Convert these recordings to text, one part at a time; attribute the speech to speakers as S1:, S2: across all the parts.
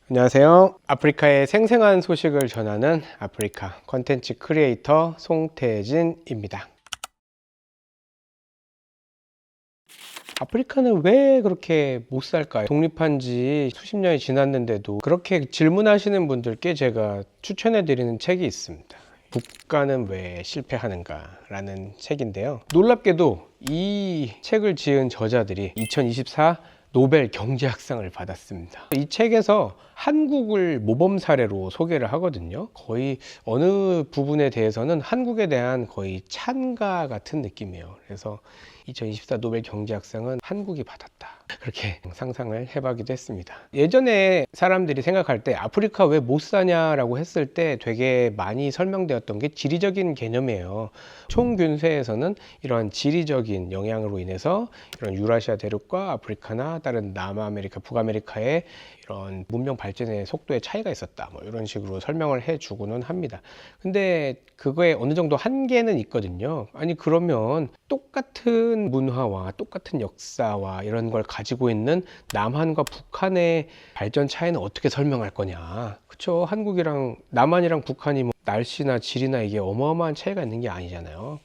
S1: 안녕하세요. 아프리카의 생생한 소식을 전하는 아프리카 컨텐츠 크리에이터 송태진입니다. 아프리카는 왜 그렇게 못 살까요? 독립한 지 수십 년이 지났는데도 그렇게 질문하시는 분들께 제가 추천해 드리는 책이 있습니다. 국가는 왜 실패하는가 라는 책인데요. 놀랍게도 이 책을 지은 저자들이 2024 노벨 경제학상을 받았습니다. 이 책에서 한국을 모범 사례로 소개를 하거든요. 거의 어느 부분에 대해서는 한국에 대한 거의 찬가 같은 느낌이에요. 그래서 2024 노벨 경제학상은 한국이 받았다, 그렇게 상상을 해보기도 했습니다. 예전에 사람들이 생각할 때 아프리카 왜 못 사냐라고 했을 때 되게 많이 설명되었던 게 지리적인 개념이에요. 총균세에서는 이러한 지리적인 영향으로 인해서 이런 유라시아 대륙과 아프리카나 다른 남아메리카, 북아메리카의 이런 문명 발전의 속도의 차이가 있었다, 뭐 이런 식으로 설명을 해주고는 합니다. 근데 그거에 어느 정도 한계는 있거든요. 아니 그러면 똑같은 문화와 똑같은 역사와 이런 걸 가지고 있는 남한과 북한의 발전 차이는 어떻게 설명할 거냐. 그쵸? 한국이랑 남한이랑 북한이 뭐 날씨나 질이나 이게 어마어마한 차이가 있는 게 아니잖아요.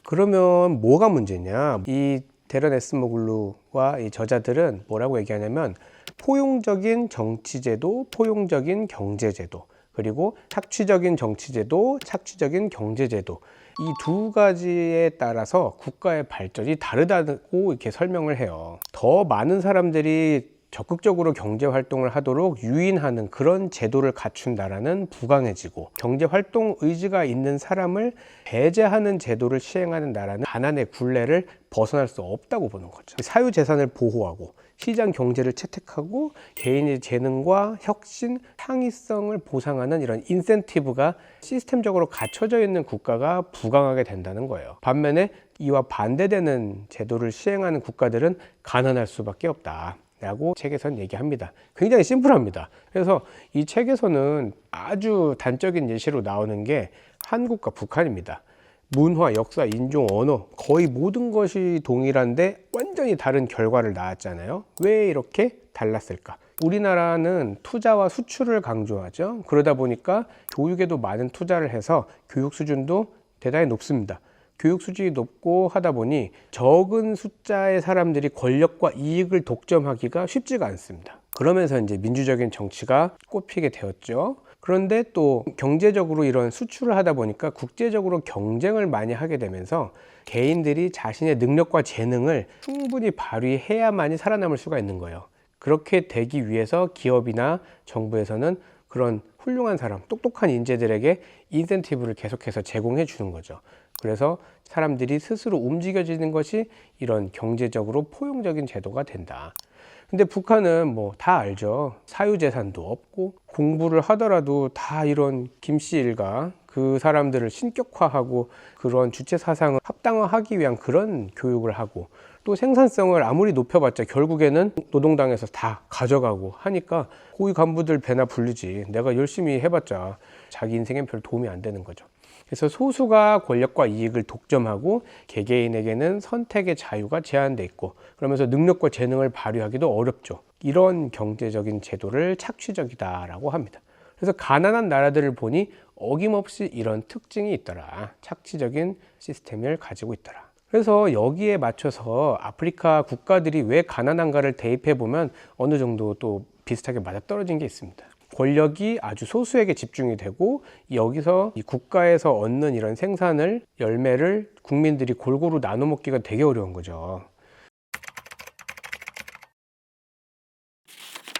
S1: 그러면 뭐가 문제냐? 이 데런 에스머글루와 이 저자들은 뭐라고 얘기하냐면 포용적인 정치제도, 포용적인 경제제도, 그리고 착취적인 정치제도, 착취적인 경제제도, 이 두 가지에 따라서 국가의 발전이 다르다고 이렇게 설명을 해요. 더 많은 사람들이 적극적으로 경제 활동을 하도록 유인하는 그런 제도를 갖춘다라는 부강해지고, 경제 활동 의지가 있는 사람을 배제하는 제도를 시행하는 나라는 가난의 굴레를 벗어날 수 없다고 보는 거죠. 사유재산을 보호하고 시장 경제를 채택하고 개인의 재능과 혁신, 창의성을 보상하는 이런 인센티브가 시스템적으로 갖춰져 있는 국가가 부강하게 된다는 거예요. 반면에 이와 반대되는 제도를 시행하는 국가들은 가난할 수밖에 없다 라고 책에서는 얘기합니다. 굉장히 심플합니다. 그래서 이 책에서는 아주 단적인 예시로 나오는 게 한국과 북한입니다. 문화, 역사, 인종, 언어 거의 모든 것이 동일한데 완전히 다른 결과를 낳았잖아요. 왜 이렇게 달랐을까? 우리나라는 투자와 수출을 강조하죠. 그러다 보니까 교육에도 많은 투자를 해서 교육 수준도 대단히 높습니다. 교육 수준이 높고 하다 보니 적은 숫자의 사람들이 권력과 이익을 독점하기가 쉽지가 않습니다. 그러면서 이제 민주적인 정치가 꽃피게 되었죠. 그런데 또 경제적으로 이런 수출을 하다 보니까 국제적으로 경쟁을 많이 하게 되면서 개인들이 자신의 능력과 재능을 충분히 발휘해야만이 살아남을 수가 있는 거예요. 그렇게 되기 위해서 기업이나 정부에서는 그런 훌륭한 사람, 똑똑한 인재들에게 인센티브를 계속해서 제공해 주는 거죠. 그래서 사람들이 스스로 움직여지는 것이 이런 경제적으로 포용적인 제도가 된다. 근데 북한은 뭐 다 알죠. 사유재산도 없고 공부를 하더라도 다 이런 김씨 일가, 그 사람들을 신격화하고 그런 주체 사상을 합당화하기 위한 그런 교육을 하고, 또 생산성을 아무리 높여봤자 결국에는 노동당에서 다 가져가고 하니까 고위 간부들 배나 불리지, 내가 열심히 해봤자 자기 인생엔 별 도움이 안 되는 거죠. 그래서 소수가 권력과 이익을 독점하고 개개인에게는 선택의 자유가 제한돼 있고, 그러면서 능력과 재능을 발휘하기도 어렵죠. 이런 경제적인 제도를 착취적이다라고 합니다. 그래서 가난한 나라들을 보니 어김없이 이런 특징이 있더라. 착취적인 시스템을 가지고 있더라. 그래서 여기에 맞춰서 아프리카 국가들이 왜 가난한가를 대입해 보면 어느 정도 또 비슷하게 맞아떨어진 게 있습니다. 권력이 아주 소수에게 집중이 되고, 여기서 이 국가에서 얻는 이런 생산을, 열매를 국민들이 골고루 나눠 먹기가 되게 어려운 거죠.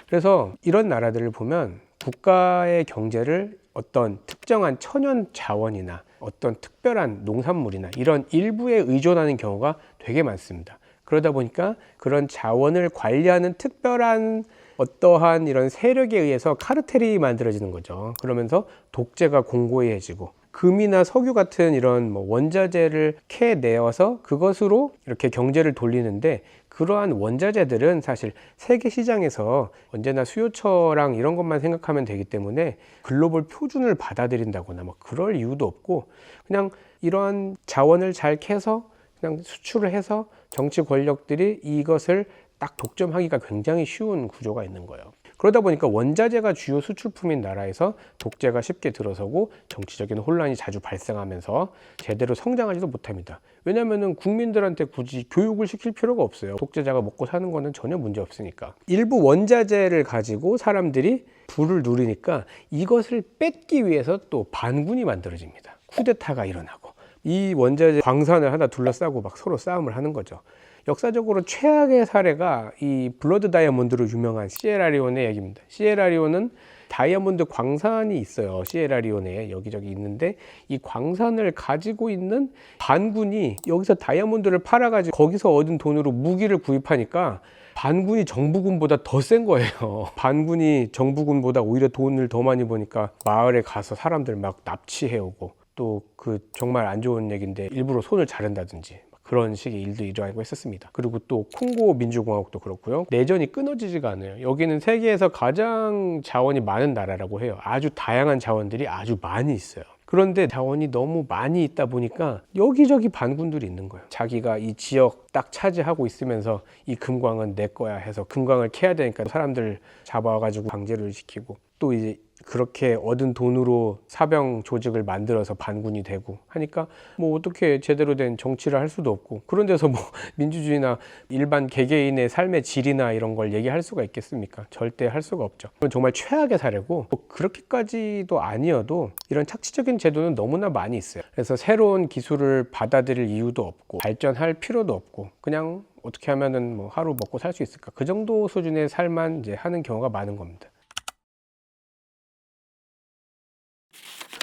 S1: 그래서 이런 나라들을 보면 국가의 경제를 어떤 특정한 천연 자원이나 어떤 특별한 농산물이나 이런 일부에 의존하는 경우가 되게 많습니다. 그러다 보니까 그런 자원을 관리하는 특별한 어떠한 이런 세력에 의해서 카르텔이 만들어지는 거죠. 그러면서 독재가 공고해지고, 금이나 석유 같은 이런 뭐 원자재를 캐내어서 그것으로 이렇게 경제를 돌리는데, 그러한 원자재들은 사실 세계 시장에서 언제나 수요처랑 이런 것만 생각하면 되기 때문에 글로벌 표준을 받아들인다거나 뭐 그럴 이유도 없고, 그냥 이러한 자원을 잘 캐서 그냥 수출을 해서 정치 권력들이 이것을 딱 독점하기가 굉장히 쉬운 구조가 있는 거예요. 그러다 보니까 원자재가 주요 수출품인 나라에서 독재가 쉽게 들어서고 정치적인 혼란이 자주 발생하면서 제대로 성장하지도 못합니다. 왜냐하면 국민들한테 굳이 교육을 시킬 필요가 없어요. 독재자가 먹고 사는 거는 전혀 문제 없으니까. 일부 원자재를 가지고 사람들이 부를 누리니까 이것을 뺏기 위해서 또 반군이 만들어집니다. 쿠데타가 일어나고 이 원자재 광산을 하나 둘러싸고 막 서로 싸움을 하는 거죠. 역사적으로 최악의 사례가 이 블러드 다이아몬드로 유명한 시에라리온의 얘기입니다. 시에라리온은 다이아몬드 광산이 있어요. 시에라리온에 여기저기 있는데 이 광산을 가지고 있는 반군이 여기서 다이아몬드를 팔아가지고 거기서 얻은 돈으로 무기를 구입하니까 반군이 정부군보다 더 센 거예요. 반군이 정부군보다 오히려 돈을 더 많이 버니까 마을에 가서 사람들 막 납치해오고 또 그 정말 안 좋은 얘기인데 일부러 손을 자른다든지 그런 식의 일도 일어나고 했었습니다. 그리고 또 콩고 민주공화국도 그렇고요. 내전이 끊어지지가 않아요. 여기는 세계에서 가장 자원이 많은 나라라고 해요. 아주 다양한 자원들이 아주 많이 있어요. 그런데 자원이 너무 많이 있다 보니까 여기저기 반군들이 있는 거예요. 자기가 이 지역 딱 차지하고 있으면서 이 금광은 내 거야 해서 금광을 캐야 되니까 사람들 잡아가지고 강제를 시키고 또 이제 그렇게 얻은 돈으로 사병 조직을 만들어서 반군이 되고 하니까 뭐 어떻게 제대로 된 정치를 할 수도 없고 그런 데서 뭐 민주주의나 일반 개개인의 삶의 질이나 이런 걸 얘기할 수가 있겠습니까? 절대 할 수가 없죠. 그건 정말 최악의 사례고 뭐 그렇게까지도 아니어도 이런 착취적인 제도는 너무나 많이 있어요. 그래서 새로운 기술을 받아들일 이유도 없고 발전할 필요도 없고 그냥 어떻게 하면은 뭐 하루 먹고 살 수 있을까? 그 정도 수준의 삶만 이제 하는 경우가 많은 겁니다.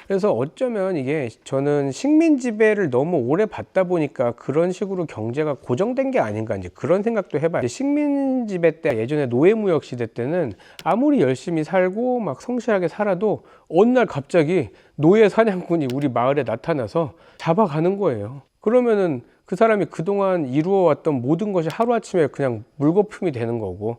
S1: 그래서 어쩌면 이게 저는 식민 지배를 너무 오래 받다 보니까 그런 식으로 경제가 고정된 게 아닌가 이제 그런 생각도 해봐요. 식민 지배 때 예전에 노예무역 시대 때는 아무리 열심히 살고 막 성실하게 살아도 어느 날 갑자기 노예 사냥꾼이 우리 마을에 나타나서 잡아가는 거예요. 그러면은 그 사람이 그동안 이루어왔던 모든 것이 하루아침에 그냥 물거품이 되는 거고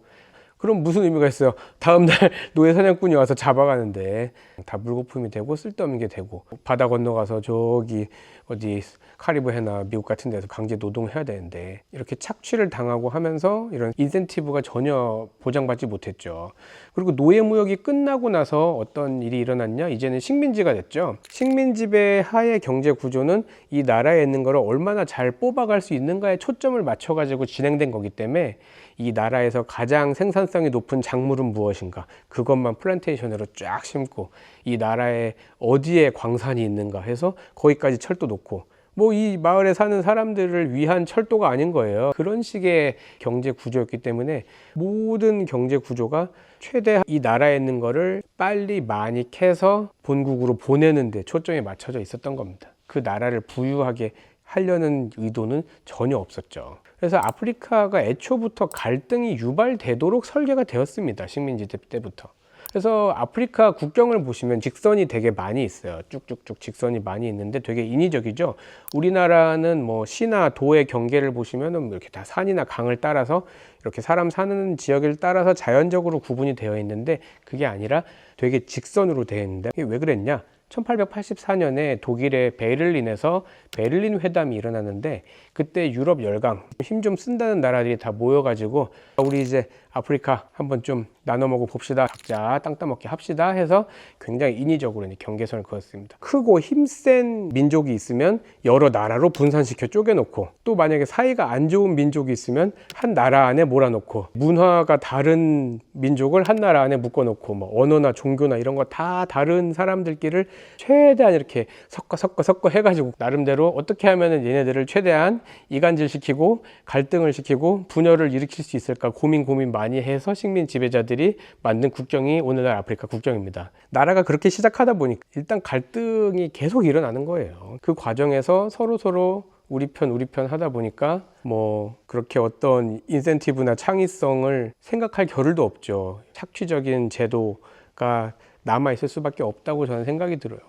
S1: 그럼 무슨 의미가 있어요? 다음날 노예 사냥꾼이 와서 잡아가는데 다 물거품이 되고 쓸데없는 게 되고 바다 건너가서 저기 어디 카리브해나 미국 같은 데서 강제 노동해야 되는데 이렇게 착취를 당하고 하면서 이런 인센티브가 전혀 보장받지 못했죠. 그리고 노예무역이 끝나고 나서 어떤 일이 일어났냐? 이제는 식민지가 됐죠. 식민지배 하의 경제 구조는 이 나라에 있는 거를 얼마나 잘 뽑아갈 수 있는가에 초점을 맞춰가지고 진행된 거기 때문에 이 나라에서 가장 생산성이 높은 작물은 무엇인가 그것만 플랜테이션으로 쫙 심고 이 나라에 어디에 광산이 있는가 해서 거기까지 철도 놓고 뭐 이 마을에 사는 사람들을 위한 철도가 아닌 거예요. 그런 식의 경제 구조였기 때문에 모든 경제 구조가 최대 이 나라에 있는 거를 빨리 많이 캐서 본국으로 보내는 데 초점이 맞춰져 있었던 겁니다. 그 나라를 부유하게 하려는 의도는 전혀 없었죠. 그래서 아프리카가 애초부터 갈등이 유발되도록 설계가 되었습니다. 식민지 때부터. 그래서 아프리카 국경을 보시면 직선이 되게 많이 있어요. 쭉쭉쭉 직선이 많이 있는데 되게 인위적이죠. 우리나라는 뭐 시나 도의 경계를 보시면은 이렇게 다 산이나 강을 따라서 이렇게 사람 사는 지역을 따라서 자연적으로 구분이 되어 있는데 그게 아니라 되게 직선으로 되어 있는데 이게 왜 그랬냐? 1884년에 독일의 베를린에서 베를린 회담이 일어났는데 그때 유럽 열강 힘 좀 쓴다는 나라들이 다 모여가지고 우리 이제 아프리카 한번 좀 나눠 먹어 봅시다. 각자 땅 따먹기 합시다 해서 굉장히 인위적으로 경계선을 그었습니다. 크고 힘센 민족이 있으면 여러 나라로 분산시켜 쪼개놓고 또 만약에 사이가 안 좋은 민족이 있으면 한 나라 안에 몰아놓고 문화가 다른 민족을 한 나라 안에 묶어놓고 뭐 언어나 종교나 이런 거 다 다른 사람들끼를 최대한 이렇게 섞어 해가지고 나름대로 어떻게 하면은 얘네들을 최대한 이간질시키고 갈등을 시키고 분열을 일으킬 수 있을까 고민 많이 해서 식민 지배자들이 만든 국경이 오늘날 아프리카 국경입니다. 나라가 그렇게 시작하다 보니까 일단 갈등이 계속 일어나는 거예요. 그 과정에서 서로 우리 편 하다 보니까 뭐 그렇게 어떤 인센티브나 창의성을 생각할 겨를도 없죠. 착취적인 제도가 남아 있을 수밖에 없다고 저는 생각이 들어요.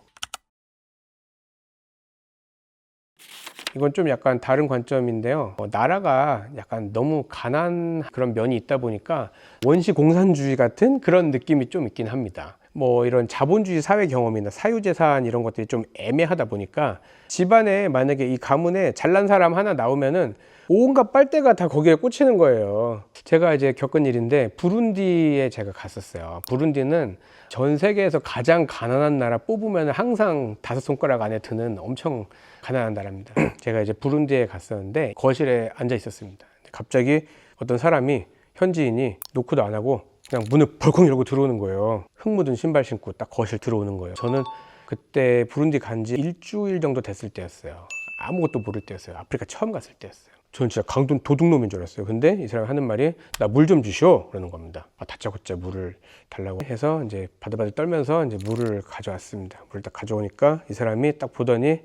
S1: 이건 좀 약간 다른 관점인데요. 나라가 약간 너무 가난한 그런 면이 있다 보니까 원시 공산주의 같은 그런 느낌이 좀 있긴 합니다. 뭐 이런 자본주의 사회 경험이나 사유재산 이런 것들이 좀 애매하다 보니까 집안에 만약에 이 가문에 잘난 사람 하나 나오면은 온갖 빨대가 다 거기에 꽂히는 거예요. 제가 이제 겪은 일인데 부룬디에 제가 갔었어요. 부룬디는 전 세계에서 가장 가난한 나라 뽑으면 항상 5손가락 안에 드는 엄청 가난한 나라입니다. 제가 이제 부룬디에 갔었는데 거실에 앉아 있었습니다. 갑자기 어떤 사람이 현지인이 노크도 안 하고 그냥 문을 벌컥 열고 들어오는 거예요. 흙 묻은 신발 신고 딱 거실 들어오는 거예요. 저는 그때 부룬디 간지 일주일 정도 됐을 때였어요. 아무것도 모를 때였어요. 아프리카 처음 갔을 때였어요. 저는 진짜 강도 도둑놈인 줄 알았어요. 근데 이 사람이 하는 말이 나 물 좀 주시오 그러는 겁니다. 다짜고짜 물을 달라고 해서 이제 바들바들 떨면서 이제 물을 가져왔습니다. 물을 딱 가져오니까 이 사람이 딱 보더니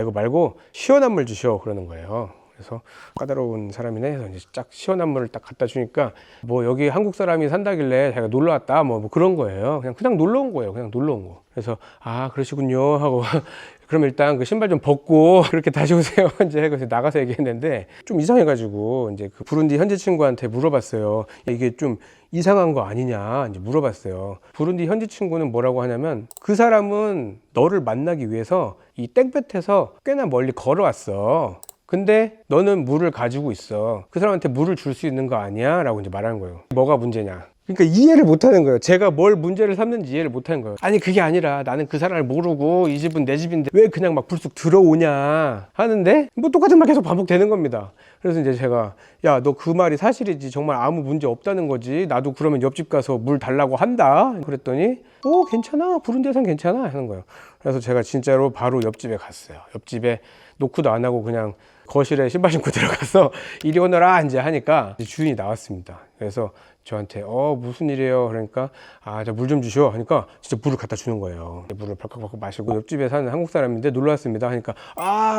S1: 이거 말고 시원한 물 주시오 그러는 거예요. 그래서 까다로운 사람이네 해서 이제 딱 시원한 물을 딱 갖다 주니까 뭐 여기 한국 사람이 산다길래 자기가 놀러 왔다 뭐 그런 거예요. 그냥 놀러 온 거예요. 그냥 놀러 온 거. 그래서 그러시군요 하고 그럼 일단 그 신발 좀 벗고 그렇게 다시 오세요 이제 그래서 나가서 얘기했는데 좀 이상해가지고 이제 그 부룬디 현지 친구한테 물어봤어요. 이게 좀 이상한 거 아니냐 이제 물어봤어요. 부룬디 현지 친구는 뭐라고 하냐면 그 사람은 너를 만나기 위해서 이 땡볕에서 꽤나 멀리 걸어왔어. 근데 너는 물을 가지고 있어. 그 사람한테 물을 줄 수 있는 거 아니야? 라고 이제 말하는 거예요. 뭐가 문제냐? 그러니까 이해를 못 하는 거예요. 제가 뭘 문제를 삼는지 이해를 못 하는 거예요. 아니 그게 아니라 나는 그 사람을 모르고 이 집은 내 집인데 왜 그냥 막 불쑥 들어오냐 하는데 뭐 똑같은 말 계속 반복되는 겁니다. 그래서 이제 제가 야, 너 그 말이 사실이지 정말 아무 문제 없다는 거지. 나도 그러면 옆집 가서 물 달라고 한다. 그랬더니 괜찮아. 부룬디에선 괜찮아 하는 거예요. 그래서 제가 진짜로 바로 옆집에 갔어요. 옆집에 노크도 안 하고 그냥 거실에 신발 신고 들어가서 이리 오너라 이제 하니까 이제 주인이 나왔습니다. 그래서 저한테 무슨 일이에요? 그러니까 저 물 좀 주시오 하니까 진짜 물을 갖다 주는 거예요. 물을 벌컥벌컥 마시고 옆집에 사는 한국 사람인데 놀러 왔습니다 하니까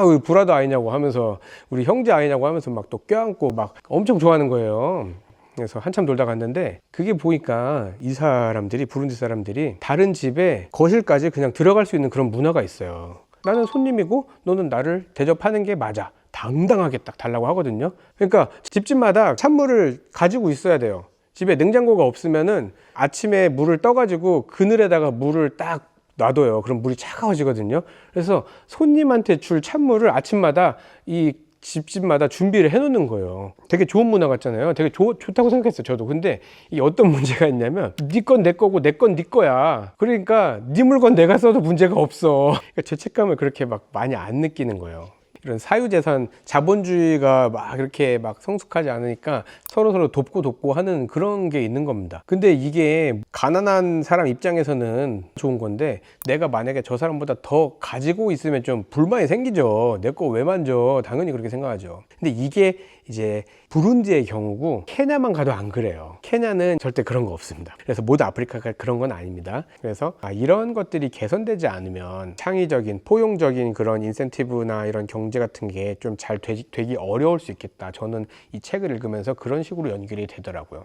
S1: 우리 브라더 아니냐고 하면서 우리 형제 아니냐고 하면서 막 또 껴안고 막 엄청 좋아하는 거예요. 그래서 한참 놀다 갔는데 그게 보니까 이 사람들이 부룬디 사람들이 다른 집에 거실까지 그냥 들어갈 수 있는 그런 문화가 있어요. 나는 손님이고 너는 나를 대접하는 게 맞아. 당당하게 딱 달라고 하거든요. 그러니까 집집마다 찬물을 가지고 있어야 돼요. 집에 냉장고가 없으면은 아침에 물을 떠가지고 그늘에다가 물을 딱 놔둬요. 그럼 물이 차가워지거든요. 그래서 손님한테 줄 찬물을 아침마다 이 집집마다 준비를 해놓는 거예요. 되게 좋은 문화 같잖아요. 되게 좋다고 생각했어요, 저도. 근데 이게 어떤 문제가 있냐면 네 건 내 거고 내 건 네 거야. 그러니까 네 물건 내가 써도 문제가 없어. 그러니까 죄책감을 그렇게 막 많이 안 느끼는 거예요. 이런 사유재산, 자본주의가 막 이렇게 막 성숙하지 않으니까 서로 돕고 하는 그런 게 있는 겁니다. 근데 이게 가난한 사람 입장에서는 좋은 건데 내가 만약에 저 사람보다 더 가지고 있으면 좀 불만이 생기죠. 내 거 왜 만져? 당연히 그렇게 생각하죠. 근데 이게 이제 부룬디의 경우고 케냐만 가도 안 그래요. 케냐는 절대 그런 거 없습니다. 그래서 모두 아프리카가 그런 건 아닙니다. 그래서 이런 것들이 개선되지 않으면 창의적인 포용적인 그런 인센티브나 이런 경제 같은 게 좀 잘 되기 어려울 수 있겠다. 저는 이 책을 읽으면서 그런 식으로 연결이 되더라고요.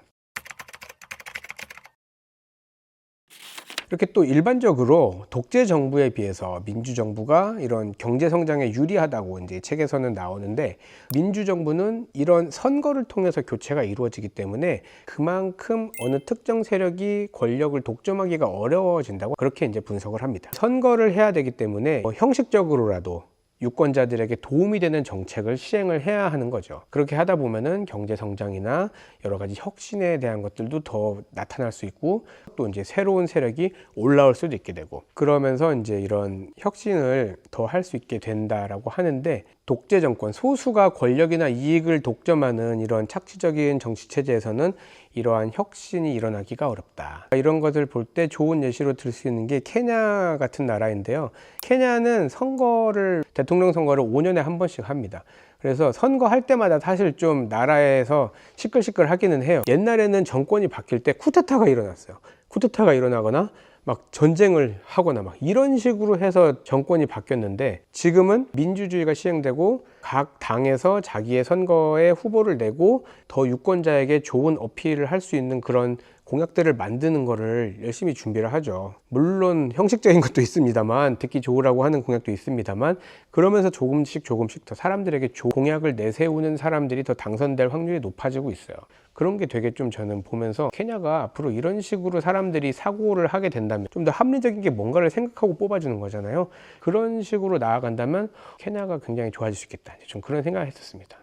S1: 이렇게 또 일반적으로 독재 정부에 비해서 민주정부가 이런 경제 성장에 유리하다고 이제 책에서는 나오는데, 민주정부는 이런 선거를 통해서 교체가 이루어지기 때문에 그만큼 어느 특정 세력이 권력을 독점하기가 어려워진다고 그렇게 이제 분석을 합니다. 선거를 해야 되기 때문에 형식적으로라도 유권자들에게 도움이 되는 정책을 시행을 해야 하는 거죠. 그렇게 하다 보면은 경제 성장이나 여러 가지 혁신에 대한 것들도 더 나타날 수 있고, 또 이제 새로운 세력이 올라올 수도 있게 되고, 그러면서 이제 이런 혁신을 더 할 수 있게 된다라고 하는데, 독재 정권, 소수가 권력이나 이익을 독점하는 이런 착취적인 정치 체제에서는 이러한 혁신이 일어나기가 어렵다. 이런 것을 볼 때 좋은 예시로 들 수 있는 게 케냐 같은 나라인데요. 케냐는 대통령 선거를 5년에 한 번씩 합니다. 그래서 선거할 때마다 사실 좀 나라에서 시끌시끌 하기는 해요. 옛날에는 정권이 바뀔 때 쿠데타가 일어났어요. 쿠데타가 일어나거나 막 전쟁을 하거나 막 이런 식으로 해서 정권이 바뀌었는데, 지금은 민주주의가 시행되고 각 당에서 자기의 선거에 후보를 내고 더 유권자에게 좋은 어필을 할 수 있는 그런 공약들을 만드는 거를 열심히 준비를 하죠. 물론 형식적인 것도 있습니다만, 듣기 좋으라고 하는 공약도 있습니다만, 그러면서 조금씩 더 사람들에게 공약을 내세우는 사람들이 더 당선될 확률이 높아지고 있어요. 그런 게 되게 좀 저는 보면서 케냐가 앞으로 이런 식으로 사람들이 사고를 하게 된다면 좀 더 합리적인 게 뭔가를 생각하고 뽑아주는 거잖아요. 그런 식으로 나아간다면 케냐가 굉장히 좋아질 수 있겠다, 좀 그런 생각을 했었습니다.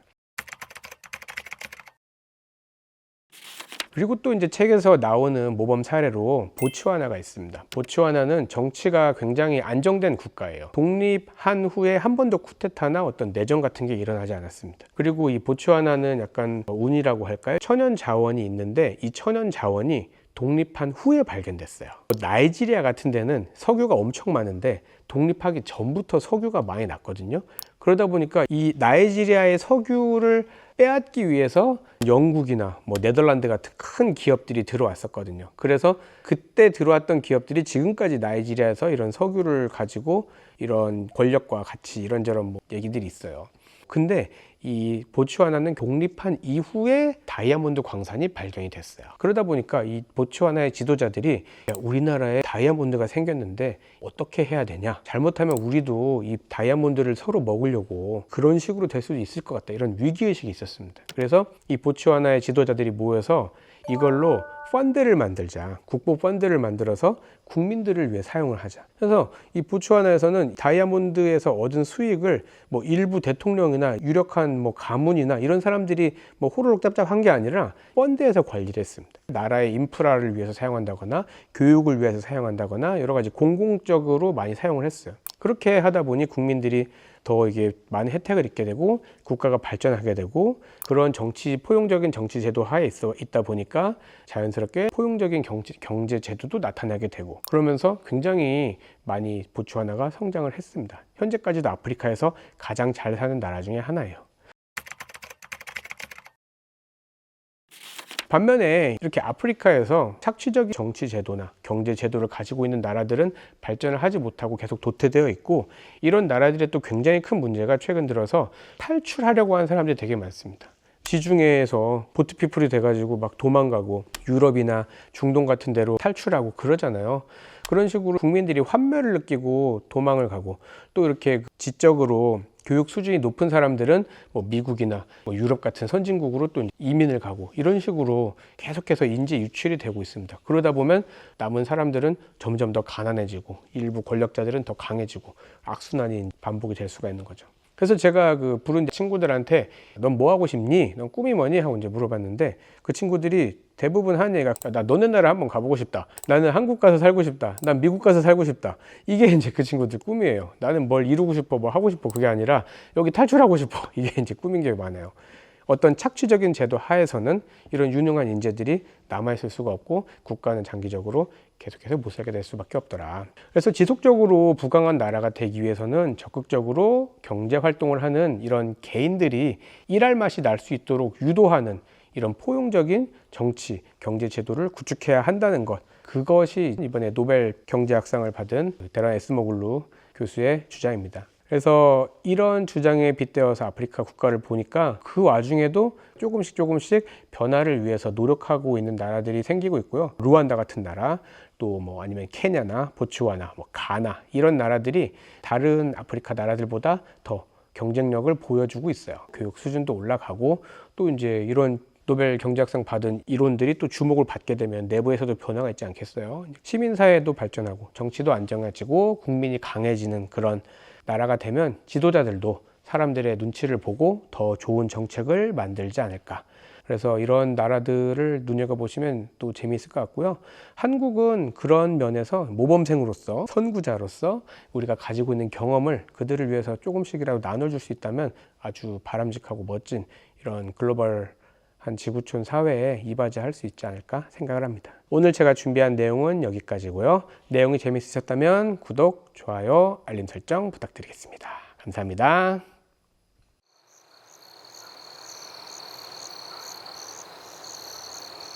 S1: 그리고 또 이제 책에서 나오는 모범 사례로 보츠와나가 있습니다. 보츠와나는 정치가 굉장히 안정된 국가예요. 독립한 후에 한 번도 쿠데타나 어떤 내전 같은 게 일어나지 않았습니다. 그리고 이 보츠와나는 약간 운이라고 할까요? 천연 자원이 있는데 이 천연 자원이 독립한 후에 발견됐어요. 나이지리아 같은 데는 석유가 엄청 많은데 독립하기 전부터 석유가 많이 났거든요. 그러다 보니까 이 나이지리아의 석유를 빼앗기 위해서 영국이나 뭐 네덜란드 같은 큰 기업들이 들어왔었거든요. 그래서 그때 들어왔던 기업들이 지금까지 나이지리아에서 이런 석유를 가지고 이런 권력과 같이 이런저런 뭐 얘기들이 있어요. 근데 이 보츠와나는 독립한 이후에 다이아몬드 광산이 발견이 됐어요. 그러다 보니까 이 보츠와나의 지도자들이 우리나라에 다이아몬드가 생겼는데 어떻게 해야 되냐, 잘못하면 우리도 이 다이아몬드를 서로 먹으려고 그런 식으로 될 수도 있을 것 같다, 이런 위기의식이 있었습니다. 그래서 이 보츠와나의 지도자들이 모여서 이걸로 펀드를 만들자, 국보 펀드를 만들어서 국민들을 위해 사용을 하자. 그래서 이 보츠와나에서는 다이아몬드에서 얻은 수익을 뭐 일부 대통령이나 유력한 뭐 가문이나 이런 사람들이 뭐 호로록 짭짭한 게 아니라 펀드에서 관리를 했습니다. 나라의 인프라를 위해서 사용한다거나 교육을 위해서 사용한다거나 여러 가지 공공적으로 많이 사용을 했어요. 그렇게 하다 보니 국민들이 더 이게 많은 혜택을 입게 되고 국가가 발전하게 되고, 그런 포용적인 정치 제도 하에 있다 보니까 자연스럽게 포용적인 경제 제도도 나타나게 되고, 그러면서 굉장히 많이 보츠와나가 성장을 했습니다. 현재까지도 아프리카에서 가장 잘 사는 나라 중에 하나예요. 반면에 이렇게 아프리카에서 착취적인 정치 제도나 경제 제도를 가지고 있는 나라들은 발전을 하지 못하고 계속 도태되어 있고, 이런 나라들의 또 굉장히 큰 문제가 최근 들어서 탈출하려고 하는 사람들이 되게 많습니다. 지중해에서 보트피플이 돼가지고 막 도망가고 유럽이나 중동 같은 데로 탈출하고 그러잖아요. 그런 식으로 국민들이 환멸을 느끼고 도망을 가고, 또 이렇게 지적으로 교육 수준이 높은 사람들은 뭐 미국이나 뭐 유럽 같은 선진국으로 또 이민을 가고, 이런 식으로 계속해서 인재 유출이 되고 있습니다. 그러다 보면 남은 사람들은 점점 더 가난해지고 일부 권력자들은 더 강해지고 악순환이 반복이 될 수가 있는 거죠. 그래서 제가 그 부른 친구들한테 넌 뭐 하고 싶니? 넌 꿈이 뭐니? 하고 이제 물어봤는데, 그 친구들이 대부분 하는 얘기가 나 너네 나라 한번 가보고 싶다. 나는 한국 가서 살고 싶다. 난 미국 가서 살고 싶다. 이게 이제 그 친구들 꿈이에요. 나는 뭘 이루고 싶어, 뭐 하고 싶어, 그게 아니라 여기 탈출하고 싶어. 이게 이제 꿈인 게 많아요. 어떤 착취적인 제도 하에서는 이런 유능한 인재들이 남아있을 수가 없고 국가는 장기적으로 계속해서 못 살게 될 수밖에 없더라. 그래서 지속적으로 부강한 나라가 되기 위해서는 적극적으로 경제 활동을 하는 이런 개인들이 일할 맛이 날 수 있도록 유도하는 이런 포용적인 정치, 경제 제도를 구축해야 한다는 것, 그것이 이번에 노벨 경제학상을 받은 데란 에스머글루 교수의 주장입니다. 그래서 이런 주장에 빗대어서 아프리카 국가를 보니까 그 와중에도 조금씩 변화를 위해서 노력하고 있는 나라들이 생기고 있고요. 루안다 같은 나라, 또 뭐 아니면 케냐나 보츠와나, 뭐 가나, 이런 나라들이 다른 아프리카 나라들보다 더 경쟁력을 보여주고 있어요. 교육 수준도 올라가고, 또 이제 이런 노벨 경제학상 받은 이론들이 또 주목을 받게 되면 내부에서도 변화가 있지 않겠어요. 시민사회도 발전하고 정치도 안정해지고 국민이 강해지는 그런 나라가 되면 지도자들도 사람들의 눈치를 보고 더 좋은 정책을 만들지 않을까. 그래서 이런 나라들을 눈여겨보시면 또 재미있을 것 같고요. 한국은 그런 면에서 모범생으로서, 선구자로서 우리가 가지고 있는 경험을 그들을 위해서 조금씩이라도 나눠줄 수 있다면 아주 바람직하고 멋진 이런 글로벌 한 지구촌 사회에 이바지할 수 있지 않을까 생각을 합니다. 오늘 제가 준비한 내용은 여기까지고요. 내용이 재밌으셨다면 구독, 좋아요, 알림 설정 부탁드리겠습니다. 감사합니다.